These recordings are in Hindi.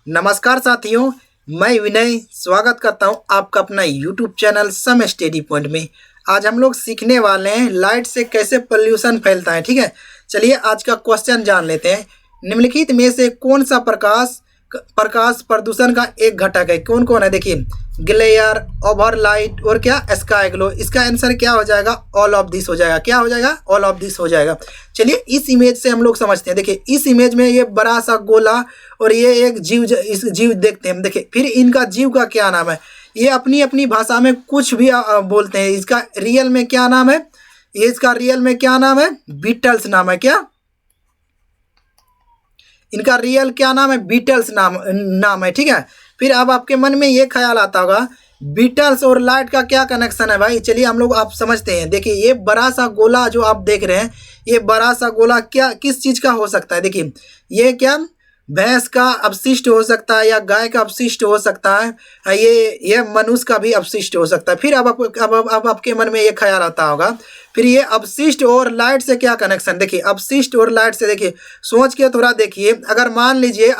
नमस्कार साथियों, मैं विनय स्वागत करता हूं आपका अपना YouTube channel Sam Study Point में। आज हम लोग सीखने वाले हैं लाइट से कैसे पोल्यूशन फैलता है। ठीक है, चलिए आज का क्वेश्चन जान लेते हैं। निम्नलिखित में से कौन सा प्रकाश प्रकाश प्रदूषण का एक घटक है? कौन कौन है? देखिए, ग्लेयर, ओवरलाइट और क्या स्काई ग्लो। इसका आंसर क्या हो जाएगा? ऑल ऑफ दिस हो जाएगा। क्या हो जाएगा? ऑल ऑफ दिस हो जाएगा। चलिए इस इमेज से हम लोग समझते हैं। देखिए इस इमेज में ये बड़ा सा गोला और ये एक जीव, इस जीव देखते हैं। देखिए फिर इनका जीव का क्या नाम है? ये अपनी अपनी भाषा में कुछ भी बोलते हैं। इसका रियल में क्या नाम है? ये इसका रियल में क्या नाम है? बीटल्स नाम है। क्या इनका रियल क्या नाम है? बीटल्स नाम है। ठीक है, फिर अब आपके मन में ये ख्याल आता होगा बीटल्स और लाइट का क्या कनेक्शन है भाई? चलिए हम लोग आप समझते हैं। देखिए ये बड़ा सा गोला जो आप देख रहे हैं, ये बड़ा सा गोला क्या किस चीज़ का हो सकता है? देखिए ये क्या भैंस का अपशिष्ट हो सकता है या गाय का अपशिष्ट हो सकता है, ये मनुष्य का भी अपशिष्ट हो सकता है। फिर अब आपके मन में ये ख्याल आता होगा फिर ये अपशिष्ट और लाइट से क्या कनेक्शन? देखिए अपशिष्ट और लाइट से, देखिए सोच के थोड़ा देखिए। अगर मान लीजिए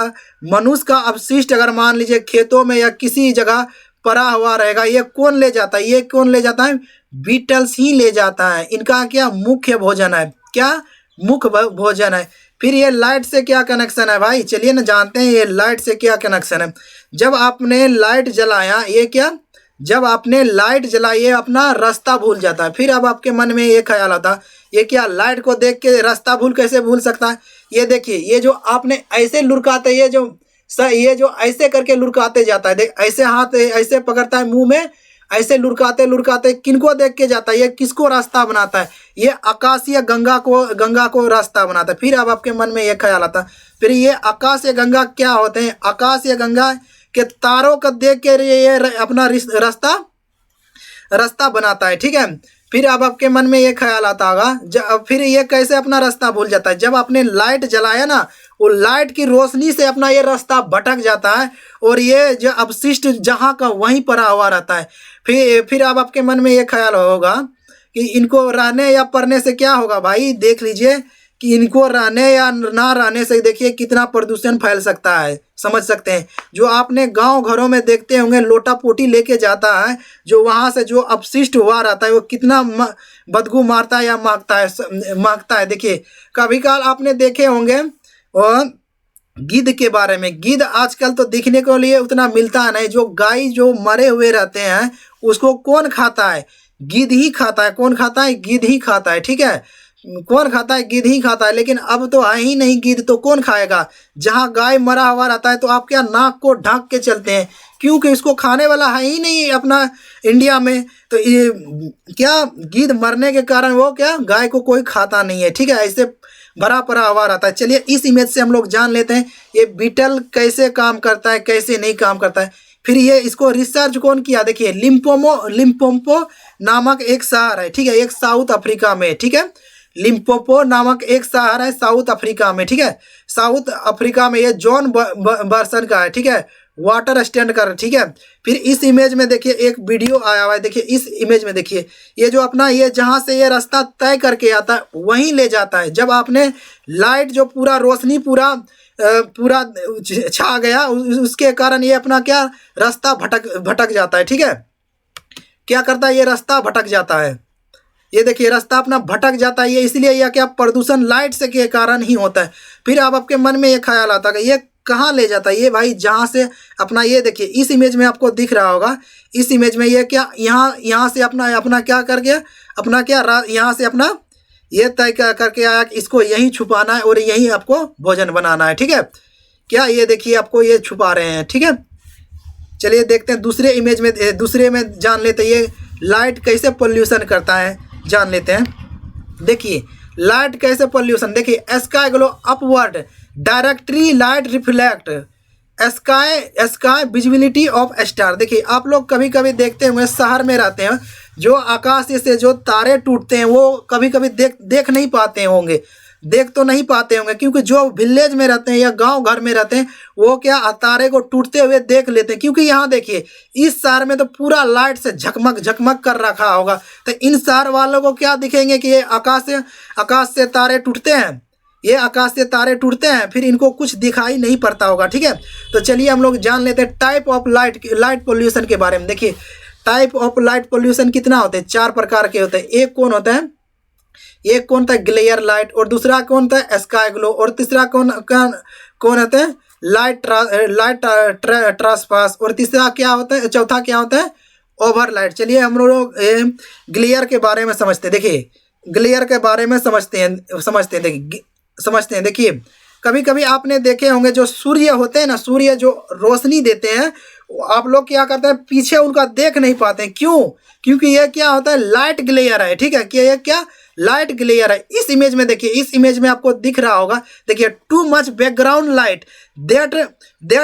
मनुष्य का अपशिष्ट अगर मान लीजिए खेतों में या किसी जगह पड़ा हुआ रहेगा, ये कौन ले जाता है? ये कौन ले जाता है? बीटल्स ही ले जाता है। इनका क्या मुख्य भोजन है? क्या मुख्य भोजन है। फिर ये लाइट से क्या कनेक्शन है भाई? चलिए ना जानते हैं ये लाइट से क्या कनेक्शन है। जब आपने लाइट जलाया, ये क्या जब आपने लाइट जलाई ये अपना रास्ता भूल जाता है। फिर अब आपके मन में ये ख्याल आता, ये क्या लाइट को देख के रास्ता कैसे भूल सकता है? ये देखिए, ये जो आपने ऐसे लुढ़काते, ये जो ऐसे करके लुढ़काते जाता है, देख ऐसे हाथ ऐसे पकड़ता है मुंह में, ऐसे लुढ़काते लुढ़काते किनको देख के जाता है? ये किसको रास्ता बनाता है? ये आकाशीय गंगा को रास्ता बनाता है। फिर अब आपके मन में ये ख्याल आता, फिर ये आकाशीय गंगा क्या होते हैं? आकाशीय गंगा के तारों को देख के ये अपना रास्ता बनाता है। ठीक है, फिर अब आपके मन में ये ख्याल आता होगा फिर ये कैसे अपना रास्ता भूल जाता है? जब आपने लाइट जलाया ना, वो लाइट की रोशनी से अपना ये रास्ता भटक जाता है और ये जो अपशिष्ट जहाँ का वहीं पड़ा हुआ रहता है। फिर अब आपके मन में ये ख्याल होगा कि इनको रहने या पढ़ने से क्या होगा भाई? देख लीजिए कि इनको रहने या ना रहने से देखिए कितना प्रदूषण फैल सकता है। समझ सकते हैं, जो आपने गांव घरों में देखते होंगे लोटा पोटी लेके जाता है, जो वहां से जो अपशिष्ट हुआ रहता है वो कितना बदबू मारता है या मांगता है। देखिए कभी काल आपने देखे होंगे और गिद्ध के बारे में। गिद्ध आजकल तो दिखने को लिए उतना मिलता नहीं। जो गाय जो मरे हुए रहते हैं उसको कौन खाता है? गिद्ध ही खाता है। कौन खाता है? गिद्ध ही खाता है। ठीक है, कौन खाता है? गिद्ध ही खाता है। लेकिन अब तो है ही नहीं गिद्ध, तो कौन खाएगा? जहाँ गाय मरा हुआ रहता है तो आप क्या नाक को ढक के चलते हैं, क्योंकि इसको खाने वाला है ही नहीं अपना इंडिया में। तो ये क्या गिद्ध मरने के कारण वो क्या गाय को कोई खाता नहीं है। ठीक है, ऐसे भरा पड़ा हुआ रहता है। चलिए इस इमेज से हम लोग जान लेते हैं ये बीटल कैसे काम करता है, कैसे नहीं काम करता है। फिर ये इसको रिसर्च कौन किया? देखिए लिम्पोपो नामक एक शहर है। ठीक है, एक साउथ अफ्रीका में। ठीक है, लिम्पोपो नामक एक शहर है साउथ अफ्रीका में। ठीक है, साउथ अफ्रीका में ये जॉन बर्सन का है। ठीक है, वाटर स्टैंड का। ठीक है, फिर इस इमेज में देखिए एक वीडियो आया हुआ है। देखिए इस इमेज में देखिए ये जो अपना ये जहाँ से ये रास्ता तय करके आता है वहीं ले जाता है। जब आपने लाइट जो पूरा रोशनी पूरा छा गया उसके कारण ये अपना क्या रास्ता भटक जाता है। ठीक है, क्या करता है? ये रास्ता भटक जाता है। ये देखिए रास्ता अपना भटक जाता है। ये इसलिए यह क्या प्रदूषण लाइट से के कारण ही होता है। फिर अब आपके मन में ये ख्याल आता है कि ये कहाँ ले जाता है? ये भाई जहाँ से अपना ये देखिए इस इमेज में आपको दिख रहा होगा, इस इमेज में ये क्या यहाँ से अपना क्या कर गया? अपना क्या यहाँ से अपना ये तय करके आया कि इसको यहीं छुपाना है और यहीं आपको भोजन बनाना है। ठीक है, क्या ये देखिए आपको ये छुपा रहे हैं। ठीक है, चलिए देखते हैं दूसरे में जान लेते हैं ये लाइट कैसे पोल्यूशन करता है, जान लेते हैं। देखिए लाइट कैसे पोल्यूशन, देखिए sky glow upward directly light reflect sky visibility of star. देखिए आप लोग कभी कभी देखते होंगे शहर में रहते हैं, जो आकाश से जो तारे टूटते हैं वो कभी कभी देख नहीं पाते होंगे, देख तो नहीं पाते होंगे, क्योंकि जो विलेज में रहते हैं या गांव घर में रहते हैं वो क्या तारे को टूटते हुए देख लेते हैं। क्योंकि यहाँ देखिए इस शहर में तो पूरा लाइट से झकमक कर रखा होगा, तो इन शहर वालों को क्या दिखेंगे कि ये आकाश से तारे टूटते हैं? ये आकाश से तारे टूटते हैं, फिर इनको कुछ दिखाई नहीं पड़ता होगा। ठीक है, तो चलिए हम लोग जान लेते हैं टाइप ऑफ लाइट पोल्यूशन के बारे में। देखिए टाइप ऑफ लाइट पोल्यूशन कितना होते हैं, 4 प्रकार के होते हैं। एक कौन होता है, एक कौन होता है ग्लेयर लाइट, और दूसरा कौन होता है स्काई ग्लो, और तीसरा कौन होता है लाइट ट्रांसपास, और तीसरा क्या होता है, चौथा क्या होता है ओवर लाइट। चलिए हम लोग ग्लेयर के बारे में समझते हैं। देखिए ग्लेयर के बारे में समझते हैं। देखिए कभी कभी आपने देखे होंगे जो सूर्य होते हैं ना, सूर्य जो रोशनी देते हैं, आप लोग क्या करते हैं पीछे उनका देख नहीं पाते हैं। क्यों? क्योंकि ये क्या होता है लाइट ग्लेयर है। ठीक है, कि ये क्या लाइट ग्लेयर है। इस इमेज में देखिए, इस इमेज में आपको दिख रहा होगा, देखिए too much background light that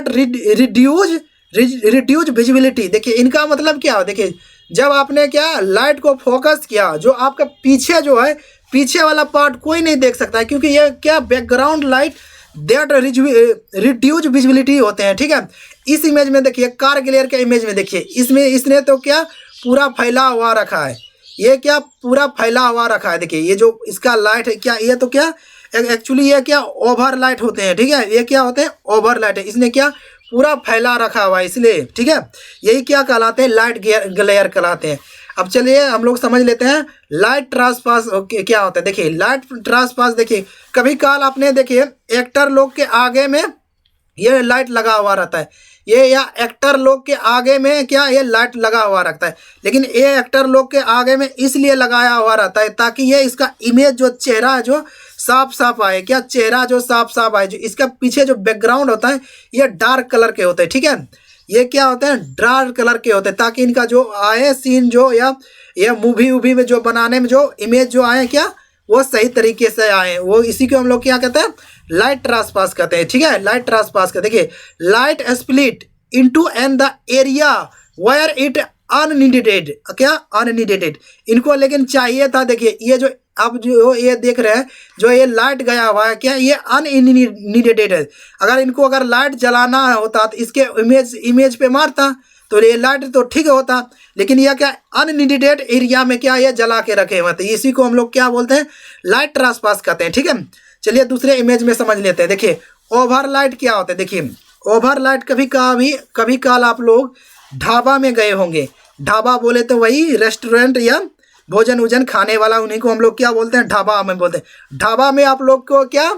reduce visibility. देखिए इनका मतलब क्या हो, देखिए जब आपने क्या लाइट को फोकस किया, जो आपका पीछे जो है, पीछे वाला पार्ट कोई नहीं देख सकता है, क्योंकि ये क्या background light that reduce visibility होते हैं। ठीक है, इस इमेज में देखिए कार ग्लेयर के इमेज में देखिए, इसमें इसने तो क्या पूरा फैला हुआ रखा है, ये क्या पूरा फैला हुआ रखा है। देखिए ये जो इसका लाइट है क्या, ये तो क्या एक्चुअली ये क्या ओवर लाइट होते हैं। ठीक है, ये क्या होते हैं ओवर लाइट है, इसने क्या पूरा फैला रखा हुआ है इसलिए। ठीक है, यही क्या कहलाते हैं लाइट ग्लेयर कहलाते हैं। अब चलिए हम लोग समझ लेते हैं लाइट ट्रांसपास क्या होता है। देखिए लाइट ट्रांसपास, देखिए कभी काल आपने देखिए एक्टर लोग के आगे में ये लाइट लगा हुआ रहता है, ये या एक्टर लोग के आगे में क्या ये लाइट लगा हुआ रखता है, लेकिन ये एक्टर लोग के आगे में इसलिए लगाया हुआ रहता है ताकि ये इसका इमेज जो चेहरा है जो साफ साफ आए, क्या चेहरा जो साफ साफ आए। जो इसका पीछे जो बैकग्राउंड होता है ये डार्क कलर के होते हैं। ठीक है, ये क्या होते हैं डार्क कलर के होते हैं, ताकि इनका जो आए सीन जो या ये मूवी में जो बनाने में जो इमेज जो आए क्या वो सही तरीके से आए, वो इसी को हम लोग क्या कहते हैं लाइट ट्रांसपास कहते हैं। ठीक है, लाइट ट्रांसपास का देखिए light split into and the area where it unneeded, क्या अननीडेड इनको लेकिन चाहिए था। देखिए ये जो अब जो ये देख रहे हैं जो ये लाइट गया हुआ है क्या ये अननीडेड है। अगर इनको अगर लाइट जलाना होता तो इसके इमेज पे मारता तो ये लाइट तो ठीक होता, लेकिन यह क्या अननीडेड एरिया में क्या ये जला के रखे हुए थे, इसी को हम लोग क्या बोलते हैं लाइट ट्रांसपास कहते हैं। ठीक है, चलिए दूसरे इमेज में समझ लेते हैं। देखिए ओवर लाइट क्या होता है। देखिए ओवर लाइट कभी काल आप लोग ढाबा में गए होंगे, ढाबा बोले तो वही रेस्टोरेंट या भोजन वोजन खाने वाला, उन्हीं को हम लोग क्या बोलते हैं ढाबा में बोलते हैं। ढाबा में आप लोग को क्या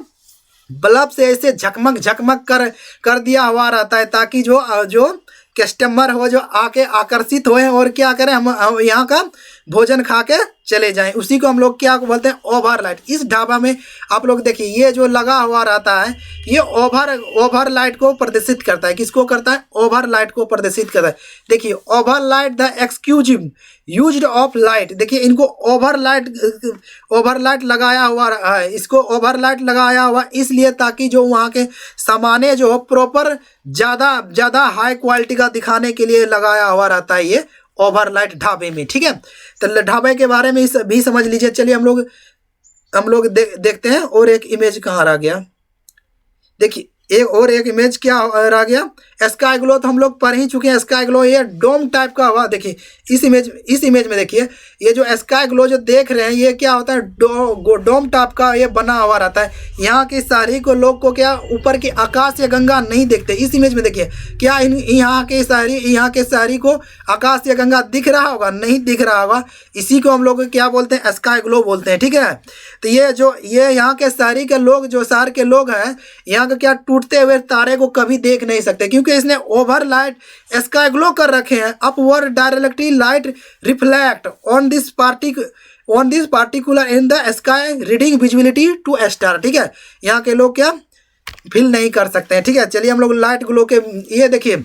बल्ब से ऐसे झकमक कर दिया हुआ रहता है ताकि जो कस्टमर हो जो आके आकर्षित होए और क्या करें हम यहाँ का भोजन खा के चले जाएं, उसी को हम लोग क्या बोलते हैं ओवर लाइट। इस ढाबा में आप लोग देखिए ये जो लगा हुआ रहता है ये ओवर लाइट को प्रदर्शित करता है। किसको करता है ओवर लाइट को प्रदर्शित करता है। देखिए over light the exclusive used of light. देखिए इनको ओवर लाइट लगाया हुआ है, इसको ओवर लाइट लगाया हुआ इसलिए ताकि जो वहाँ के सामाने जो प्रॉपर ज़्यादा हाई क्वालिटी का दिखाने के लिए लगाया हुआ रहता है ये ओवर लाइट ढाबे में। ठीक है, तो ढाबे के बारे में भी समझ लीजिए। चलिए हम लोग देखते हैं और एक इमेज कहाँ रह गया। देखिए एक इमेज क्या रह गया स्काई ग्लो, तो हम लोग पढ़ ही चुके हैं स्काई ग्लो ये डोम टाइप का हुआ। देखिए इस इमेज में देखिए ये जो स्काई ग्लो जो देख रहे हैं ये क्या होता है डोम टाइप का ये बना हुआ रहता है। यहाँ की शहरी को लोग को क्या ऊपर की आकाश या गंगा नहीं देखते। इस इमेज में देखिए क्या यहाँ के शहरी को आकाश या गंगा दिख रहा होगा, नहीं दिख रहा होगा, इसी को हम लोग क्या बोलते हैं स्काई ग्लो बोलते हैं। ठीक है, तो ये यहाँ के शहरी के लोग जो शहर के लोग हैं यहाँ का क्या टूटते हुए तारे को कभी देख नहीं सकते, क्योंकि इसने ओवर लाइट स्काई ग्लो कर रखे हैं। Upward directly light reflect on this particular in the sky reading visibility to star. ठीक है, यहाँ के लोग क्या फील नहीं कर सकते हैं। ठीक है, चलिए हम लोग लाइट ग्लो के ये देखिए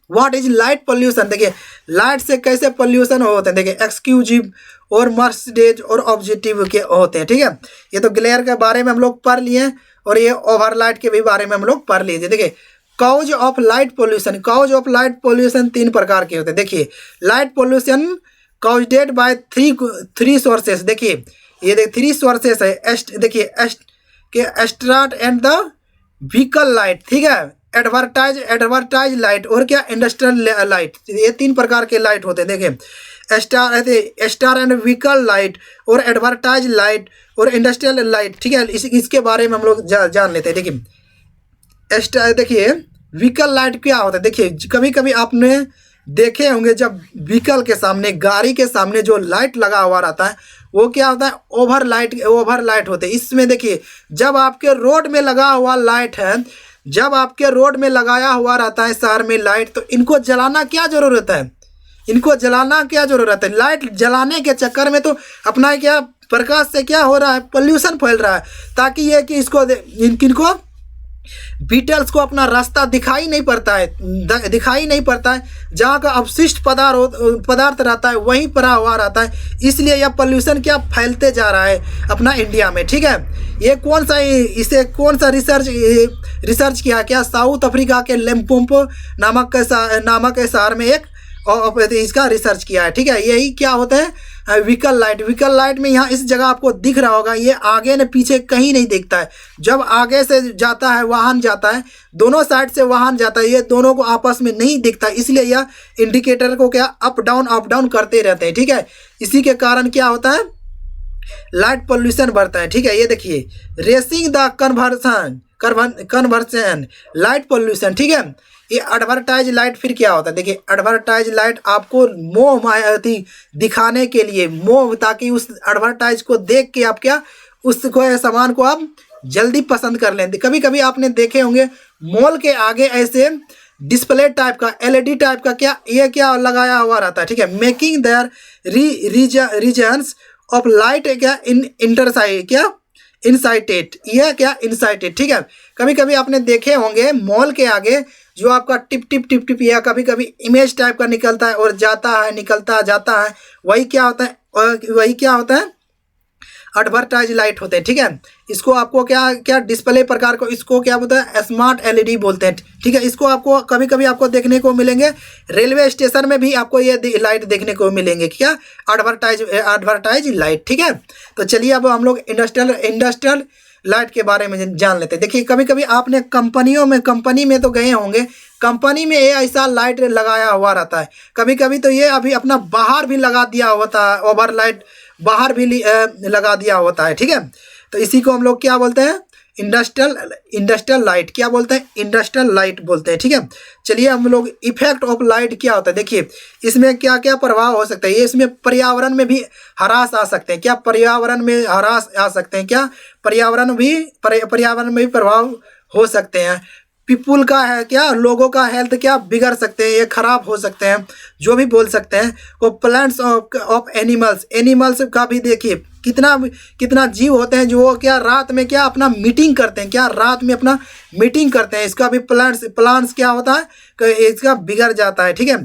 व्हाट इज लाइट पोल्यूशन। देखिए लाइट से कैसे पोल्यूशन होते हैं। देखिए एक्सक्लूसिव और मर्सिडेज और ऑब्जेक्टिव के होते हैं। ठीक है, ये तो ग्लेयर के बारे में हम लोग पढ़ लिए और ये ओवर लाइट के भी बारे में हम लोग पढ़ लीजिए। देखिए कॉज ऑफ लाइट पोल्यूशन 3 प्रकार के होते हैं। देखिए light pollution caused by three sources. देखिए ये 3 सोर्सेस है। देखिए एस्ट्राट एंड द व्हीकल लाइट। ठीक है, एडवर्टाइज लाइट और क्या इंडस्ट्रियल लाइट, ये 3 प्रकार के लाइट होते हैं। देखिए स्टार एंड व्हीकल लाइट और एडवर्टाइज लाइट और इंडस्ट्रियल लाइट, ठीक है। इसके बारे में हम लोग जान लेते हैं। देखिए देखिए व्हीकल लाइट क्या होता है। देखिए कभी कभी आपने देखे होंगे जब व्हीकल के सामने, गाड़ी के सामने जो लाइट लगा हुआ रहता है वो क्या होता है, ओवर लाइट होते हैं। इसमें देखिए जब आपके रोड में लगा हुआ लाइट है, जब आपके रोड में लगाया हुआ रहता है शहर में लाइट, तो इनको जलाना क्या जरूरत है, इनको जलाना क्या जरूरत है। लाइट जलाने के चक्कर में तो अपना क्या प्रकाश से क्या हो रहा है, पोल्यूशन फैल रहा है, ताकि ये कि इसको इनको बीटल्स को अपना रास्ता दिखाई नहीं पड़ता है, जहाँ का अपशिष्ट पदार्थ रहता है वहीं पड़ा हुआ रहता है। इसलिए यह पोल्यूशन क्या फैलते जा रहा है अपना इंडिया में, ठीक है। ये कौन सा रिसर्च किया क्या, साउथ अफ्रीका के लिम्पोपो नामक शहर में एक और इसका रिसर्च किया है, ठीक है। यही क्या होता है व्हीकल लाइट में यहाँ इस जगह आपको दिख रहा होगा, ये आगे न पीछे कहीं नहीं दिखता है। जब आगे से जाता है वाहन जाता है, दोनों साइड से वाहन जाता है, ये दोनों को आपस में नहीं दिखता, इसलिए यह इंडिकेटर को क्या अप डाउन करते रहते हैं, ठीक है। इसी के कारण क्या होता है, लाइट पोल्यूशन बढ़ता है, ठीक है। ये देखिए racing the conversion light pollution, ठीक है। ये एडवर्टाइज लाइट फिर क्या होता है, देखिए एडवर्टाइज लाइट आपको मोह माया दिखाने के लिए, ताकि उस एडवर्टाइज को देख के आप क्या उसको सामान को आप जल्दी पसंद कर लें। कभी कभी आपने देखे होंगे मॉल के आगे ऐसे डिस्प्ले टाइप का, एलईडी टाइप का क्या लगाया हुआ रहता है, ठीक है। Making their regions of light incited, ठीक है। कभी कभी आपने देखे होंगे मॉल के आगे जो आपका टिप या कभी कभी इमेज टाइप का निकलता है और जाता है, वही क्या होता है एडवर्टाइज लाइट होते हैं, ठीक है। इसको आपको क्या डिस्प्ले प्रकार को, इसको क्या बोलते हैं, स्मार्ट एलईडी बोलते हैं, ठीक है। इसको आपको कभी कभी आपको देखने को मिलेंगे रेलवे स्टेशन में भी, आपको ये लाइट देखने को मिलेंगे, क्या एडवर्टाइज लाइट, ठीक है। तो चलिए अब हम लोग इंडस्ट्रियल लाइट के बारे में जान लेते हैं। देखिए कभी कभी आपने कंपनी में तो गए होंगे, कंपनी में ये ऐसा लाइट लगाया हुआ रहता है। कभी कभी तो ये अभी अपना बाहर भी लगा दिया होता है, ओवर लाइट बाहर भी लगा दिया होता है, ठीक है। तो इसी को हम लोग क्या बोलते हैं, इंडस्ट्रियल लाइट क्या बोलते हैं, इंडस्ट्रियल लाइट बोलते हैं, ठीक है। चलिए हम लोग इफेक्ट ऑफ लाइट क्या होता है, देखिए इसमें क्या क्या प्रभाव हो सकता है। ये इसमें पर्यावरण में भी ह्रास आ सकते हैं, क्या पर्यावरण में ह्रास आ सकते हैं, क्या पर्यावरण में भी प्रभाव हो सकते हैं। पीपुल का है क्या, लोगों का हेल्थ क्या बिगड़ सकते हैं, ये खराब हो सकते हैं, जो भी बोल सकते हैं। वो प्लांट्स ऑफ एनिमल्स का भी देखिए कितना जीव होते हैं जो क्या रात में क्या अपना मीटिंग करते हैं, इसका भी प्लांट्स क्या होता है कि इसका बिगड़ जाता है, ठीक है।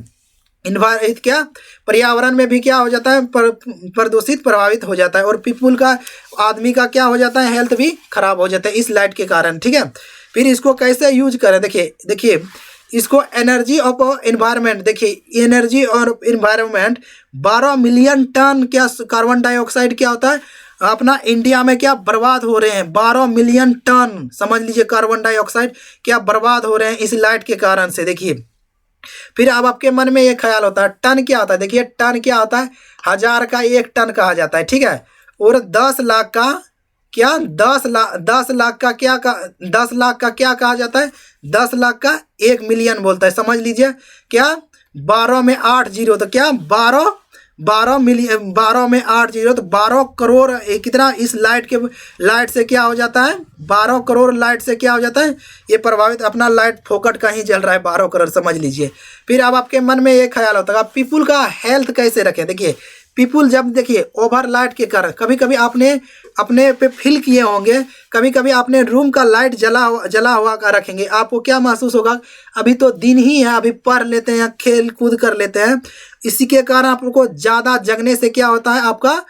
क्या पर्यावरण में भी क्या हो जाता है, प्रदूषित प्रभावित हो जाता है, और पीपुल का आदमी का क्या हो जाता है, हेल्थ भी खराब हो जाता है इस लाइट के कारण, ठीक है। फिर इसको कैसे यूज करें, देखिए इसको एनर्जी ऑफ एनवायरनमेंट, देखिए एनर्जी और एनवायरनमेंट 12 मिलियन टन क्या कार्बन डाइऑक्साइड क्या होता है अपना इंडिया में क्या बर्बाद हो रहे हैं। 12 मिलियन टन समझ लीजिए कार्बन डाइऑक्साइड क्या बर्बाद हो रहे हैं इस लाइट के कारण से। देखिए फिर अब आपके मन में ये ख्याल होता है टन क्या होता है, देखिए टन क्या होता है, 1000 का 1 टन कहा जाता है, ठीक है। और 10 लाख का क्या 10 लाख का क्या कहा जाता है, 10 लाख का 1 मिलियन बोलता है। समझ लीजिए क्या 12 में 8 जीरो, तो क्या 12 में 8 जीरो, तो 12 करोड़ कितना इस लाइट से क्या हो जाता है, 12 करोड़ लाइट से क्या हो जाता है, ये प्रभावित अपना लाइट फोकट का ही जल रहा है 12 करोड़, समझ लीजिए। फिर अब आपके मन में ये ख्याल होता है पीपुल का हेल्थ कैसे रखें। देखिए पीपुल जब देखिए ओवर लाइट के कारण कभी कभी आपने अपने पे फील किए होंगे, कभी कभी आपने रूम का लाइट जला हुआ का रखेंगे, आपको क्या महसूस होगा, अभी तो दिन ही है, अभी पढ़ लेते हैं, खेल कूद कर लेते हैं, इसी के कारण आपको ज़्यादा जगने से क्या होता है, आपका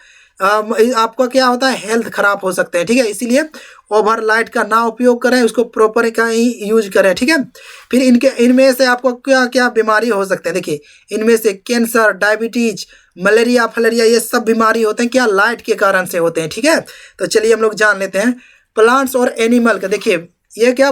क्या होता है, हेल्थ खराब हो सकते हैं, ठीक है। इसीलिए ओवर लाइट का ना उपयोग करें, उसको प्रॉपर का ही यूज करें, ठीक है। फिर इनमें से आपको क्या क्या बीमारी हो सकते हैं, देखिए इनमें से कैंसर, डायबिटीज, मलेरिया फलेरिया ये सब बीमारी होते हैं क्या लाइट के कारण से होते हैं, ठीक है। तो चलिए हम लोग जान लेते हैं प्लांट्स और एनिमल का। देखिए ये क्या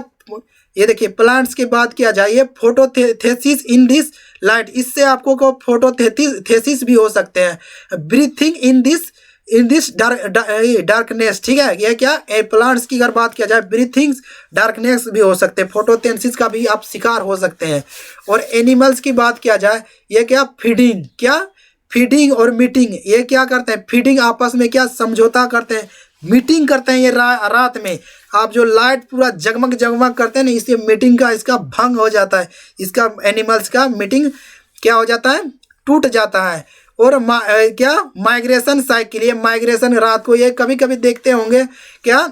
ये देखिए प्लांट्स की बात किया जाए, ये फोटोथेसिस इन दिस लाइट, इससे आपको को फोटोथेसिस भी हो सकते हैं। ब्रीथिंग इन दिस डार्कनेस, ठीक है, ये क्या प्लांट्स की अगर बात किया जाए ब्रीथिंग डार्कनेस भी हो सकते हैं, फोटोथेसिस का भी आप शिकार हो सकते हैं। और एनिमल्स की बात किया जाए, ये क्या फीडिंग और मीटिंग, ये क्या करते हैं, फीडिंग आपस में क्या समझौता करते हैं, मीटिंग करते हैं। ये रात में आप जो लाइट पूरा जगमग जगमग करते हैं ना, इससे मीटिंग का इसका भंग हो जाता है, इसका एनिमल्स का मीटिंग क्या हो जाता है, टूट जाता है। और क्या माइग्रेशन साइकिल, ये माइग्रेशन रात को ये कभी कभी देखते होंगे क्या,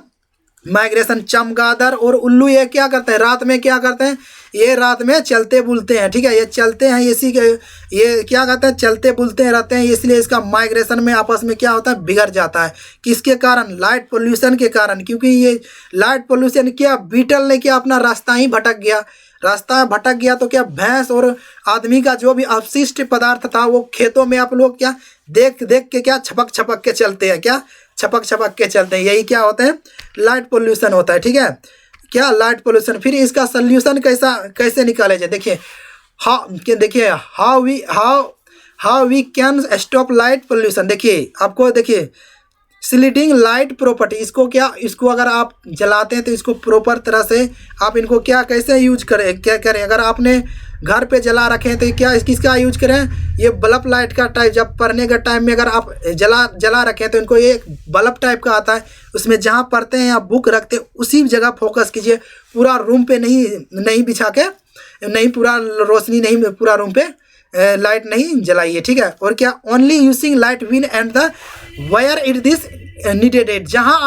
माइग्रेशन चमगादड़ और उल्लू ये क्या करते हैं, रात में क्या करते हैं, ये रात में चलते बुलते हैं, ठीक है, ये चलते हैं, इसी के ये क्या कहते हैं, चलते बुलते हैं रहते हैं, इसलिए इसका माइग्रेशन में आपस में क्या होता है, बिगड़ जाता है। किसके कारण, लाइट पोल्यूशन के कारण, क्योंकि ये लाइट पोल्यूशन क्या, बीटल ने क्या अपना रास्ता ही भटक गया तो क्या भैंस और आदमी का जो भी अवशिष्ट पदार्थ था वो खेतों में आप लोग क्या देख के क्या छपक के चलते हैं, क्या छपक के चलते हैं, यही क्या होता है, लाइट पोल्यूशन होता है, ठीक है, क्या लाइट पोल्यूशन। फिर इसका सोल्यूशन कैसे निकाले जाए, देखिए how we can stop light pollution. देखिए आपको देखिए स्लीडिंग लाइट प्रॉपर्टी, इसको अगर आप जलाते हैं तो इसको प्रॉपर तरह से आप इनको क्या कैसे यूज करें, अगर आपने घर पे जला रखे हैं तो क्या किसका यूज करें, ये बल्ब लाइट का टाइप, जब पढ़ने के टाइम में अगर आप जला रखे हैं तो इनको ये बल्ब टाइप का आता है, उसमें जहाँ पढ़ते हैं या बुक रखते हैं उसी जगह फोकस कीजिए, पूरा रूम पे नहीं बिछा के, नहीं पूरा रोशनी नहीं, पूरा रूम पे लाइट नहीं जलाइए, ठीक है। और क्या only using light win and the wire it this needed it, जहाँ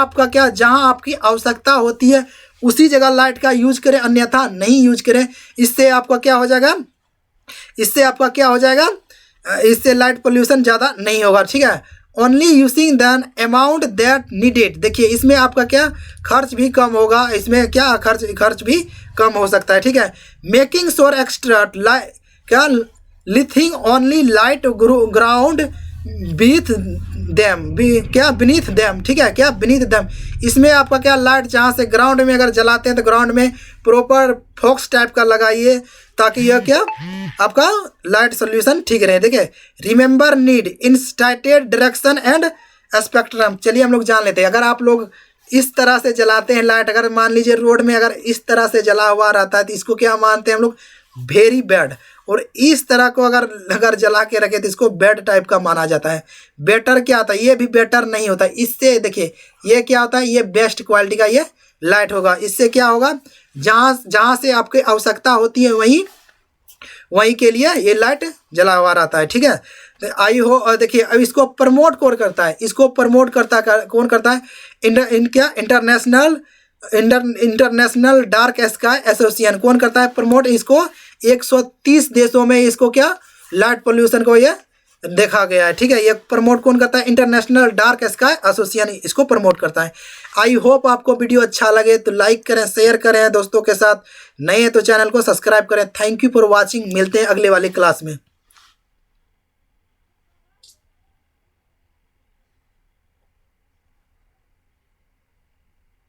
आपकी आवश्यकता होती है उसी जगह लाइट का यूज करें, अन्यथा नहीं यूज करें। इससे आपका क्या हो जाएगा, इससे लाइट पोल्यूशन ज़्यादा नहीं होगा, ठीक है। Only using than amount that needed, देखिए इसमें आपका क्या खर्च भी कम होगा, इसमें क्या खर्च भी कम हो सकता है, ठीक है। मेकिंग श्योर एक्स्ट्रा क्या लिथिंग ओनली लाइट ग्राउंड बीथ देम, ठीक है, क्या बीनीथ देम, इसमें आपका क्या लाइट जहाँ से ग्राउंड में अगर जलाते हैं तो ग्राउंड में प्रॉपर फोक्स टाइप का लगाइए, ताकि यह क्या आपका लाइट सोल्यूशन ठीक रहे। देखिए remember need in स्टाइटेड direction and spectrum, चलिए हम लोग जान लेते हैं। अगर आप लोग इस तरह से जलाते हैं लाइट, अगर मान लीजिए रोड में अगर इस तरह से जला हुआ रहता है तो इसको क्या मानते हैं हम लोग, वेरी बैड। और इस तरह को अगर जला के रखे तो इसको बैड टाइप का माना जाता है। बेटर क्या होता है, ये भी बेटर नहीं होता। इससे देखिए ये क्या होता है, ये बेस्ट क्वालिटी का ये लाइट होगा। इससे क्या होगा, जहाँ से आपकी आवश्यकता होती है वहीं के लिए ये लाइट जला हुआ रहता है, ठीक है। तो आई हो देखिए अब इसको प्रमोट कौन करता है, कौन करता है, इंटरनेशनल डार्क स्काई एसोसिएशन कौन करता है प्रमोट इसको। 130 देशों में इसको क्या लाइट पोल्यूशन को ये देखा गया है, ठीक है। ये प्रमोट कौन करता है, इंटरनेशनल डार्क स्काई एसोसिएशन इसको प्रमोट करता है। आई होप आपको वीडियो अच्छा लगे तो लाइक करें, शेयर करें दोस्तों के साथ, नए हैं तो चैनल को सब्सक्राइब करें। थैंक यू फॉर वॉचिंग, मिलते हैं अगले वाली क्लास में।